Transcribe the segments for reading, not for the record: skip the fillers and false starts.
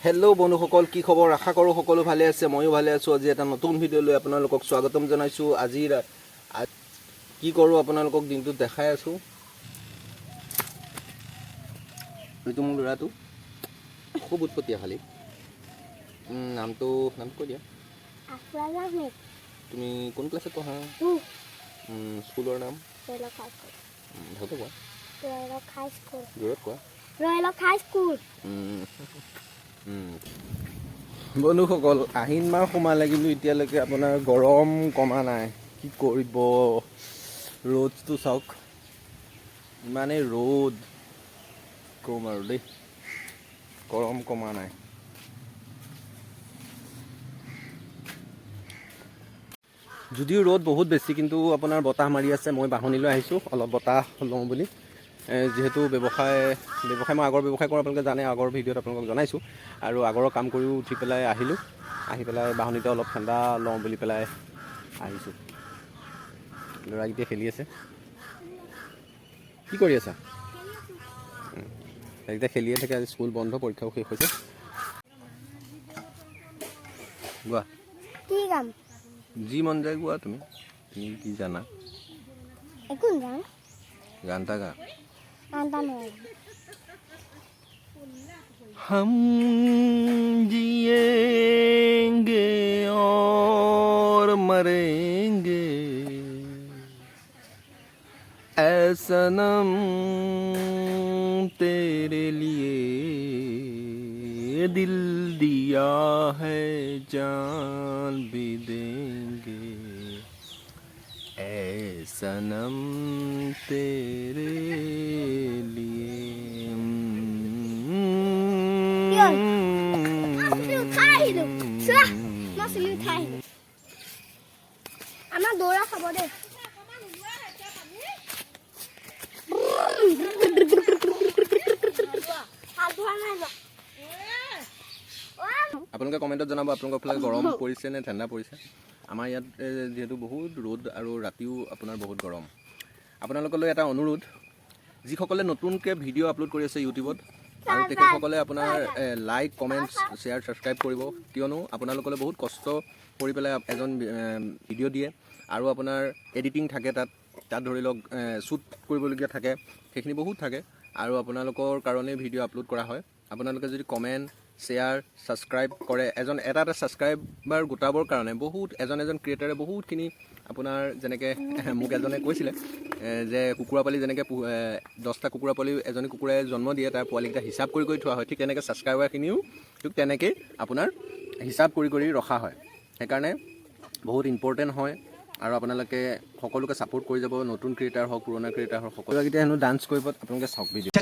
Hello' বন্ধুসকল, কি খবৰ? আশা কৰোঁ সকলো ভালে আছে। ময়ো ভালে আছোঁ। আজি এটা নতুন ভিডিঅ' লৈ আপোনালোকক স্বাগতম জনাইছোঁ। আজিৰ কি কৰোঁ আপোনালোকক দিনটোত দেখাই আছোঁ। এইটো মোৰ ল'ৰাটো খুব উৎপতীয়া খালি। নামটো কৈ দিয়া। তুমি কোন ক্লাছত পঢ়া? স্কুলৰ নাম ভালকৈ কোৱা। দূৰত কোৱা। বন্ধুসকল, আহিন মাহ সোমালে কিন্তু এতিয়ালৈকে আপোনাৰ গৰম কমা নাই। কি কৰিব, ৰ'দটো চাওক, ইমানেই ৰ'দ কম আৰু দেই, গৰম কমা নাই। যদিও ৰ'দ বহুত বেছি, কিন্তু আপোনাৰ বতাহ মাৰি আছে। মই বাহনীলৈ আহিছোঁ অলপ বতাহ লওঁ বুলি। যিহেতু ব্যৱসায় মই আগৰ ব্যৱসায় কৰোঁ, আপোনালোকে জানে, আগৰ ভিডিঅ'ত আপোনালোকক জনাইছোঁ। আৰু আগৰ কাম কৰিও উঠি পেলাই আহিলোঁ, আহি পেলাই বাহনীতে অলপ ঠাণ্ডা লওঁ বুলি পেলাই আহিছোঁ। ল'ৰাকেইটাই খেলি আছে। কি কৰি আছা? সেইকেইটা খেলিয়ে থাকে। আজি স্কুল বন্ধ, পৰীক্ষাও শেষ হৈছে। গোৱা, কি গাম? যি মন যায় গোৱা। তুমি কি জানা? গান এটা গা। हम जिएंगे और मरेंगे, ऐ सनम तेरे लिए दिल दिया है, जान भी देंगे, ऐ सनम तेरे लिए। আমাৰ দৌৰা খাব দে। আপোনালোকে কমেণ্টত জনাব আপোনালোকৰ ফালে গৰম পৰিছে নে ঠাণ্ডা পৰিছে। আমাৰ ইয়াত যিহেতু বহুত ৰ'দ আৰু ৰাতিও আপোনাৰ বহুত গৰম। আপোনালোকলৈ এটা অনুৰোধ, যিসকলে নতুনকৈ ভিডিঅ' আপলোড কৰি আছে ইউটিউবত, আৰু তেখেতসকলে আপোনাৰ লাইক, কমেণ্টছ, শ্বেয়াৰ, ছাবস্ক্ৰাইব কৰিব। কিয়নো আপোনালোকলৈ বহুত কষ্ট কৰি পেলাই এজন ভিডিঅ' দিয়ে, আৰু আপোনাৰ এডিটিং থাকে, তাত ধৰি লওক শ্বুট কৰিবলগীয়া থাকে, সেইখিনি বহুত থাকে, আৰু আপোনালোকৰ কাৰণেই ভিডিঅ' আপলোড কৰা হয়। আপোনালোকে যদি কমেণ্ট, শ্বেয়াৰ, ছাবস্ক্ৰাইব কৰে, এটা ছাবস্ক্ৰাইবাৰ গোটাবৰ কাৰণে এজন ক্ৰিয়েটাৰে বহুতখিনি আপোনাৰ, যেনেকৈ মোক এজনে কৈছিলে যে কুকুৰা পোৱালি যেনেকৈ 10টা কুকুৰা পোৱালি এজনী কুকুৰাই জন্ম দিয়ে, তাৰ পোৱালিকেইটা হিচাপ কৰি থোৱা হয়, ঠিক তেনেকৈ ছাবস্ক্ৰাইবাৰখিনিও ঠিক তেনেকৈ আপোনাৰ হিচাপ কৰি ৰখা হয়। সেইকাৰণে বহুত ইম্পৰ্টেণ্ট হয়, আৰু আপোনালোকে সকলোকে ছাপোৰ্ট কৰি যাব, নতুন ক্ৰিয়েটাৰ হওক, পুৰণা ক্ৰিয়েটাৰ হওক, সকলোকেইটা হেনো ডান্স কৰিব। আপোনালোকে চাওক ভিডিঅ'।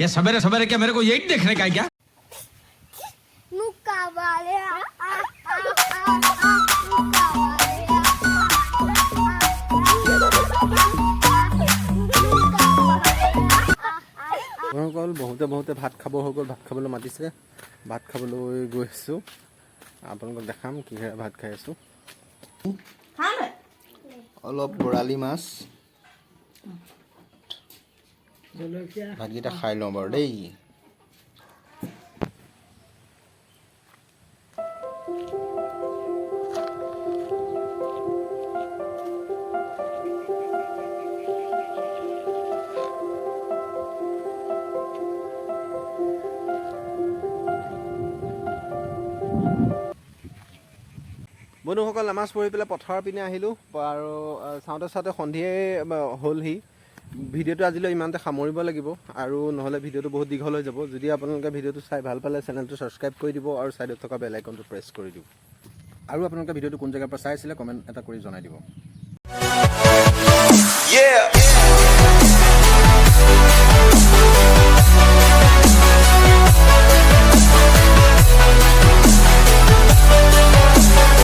ये सवेरे सवेरे क्या मेरे को यही देखने का है क्या? বহুতে ভাত খাব হৈ গ'ল, ভাত খাবলৈ মাতিছে, ভাত খাবলৈ গৈ আছোঁ। আপোনালোকক দেখাম কিহেৰে ভাত খাই আছোঁ। অলপ বৰালি মাছ, ভাতকেইটা খাই লওঁ বাৰু দেই। বন্ধুসকল, নামাজ পঢ়ি পেলাই পথাৰৰ পিনে আহিলোঁ, আৰু চাওঁতে সন্ধিয়াই হ'লহি। ভিডিঅ'টো আজিলৈ ইমানতে সামৰিব লাগিব, আৰু নহ'লে ভিডিঅ'টো বহুত দীঘল হৈ যাব। যদি আপোনালোকে ভিডিঅ'টো চাই ভাল পালে, চেনেলটো ছাবস্ক্ৰাইব কৰি দিব, আৰু ছাইডত থকা বেল আইকনটো প্ৰেছ কৰি দিব। আৰু আপোনালোকে ভিডিঅ'টো কোন জেগাৰ পৰা চাই আছিলে কমেণ্ট এটা কৰি জনাই দিব।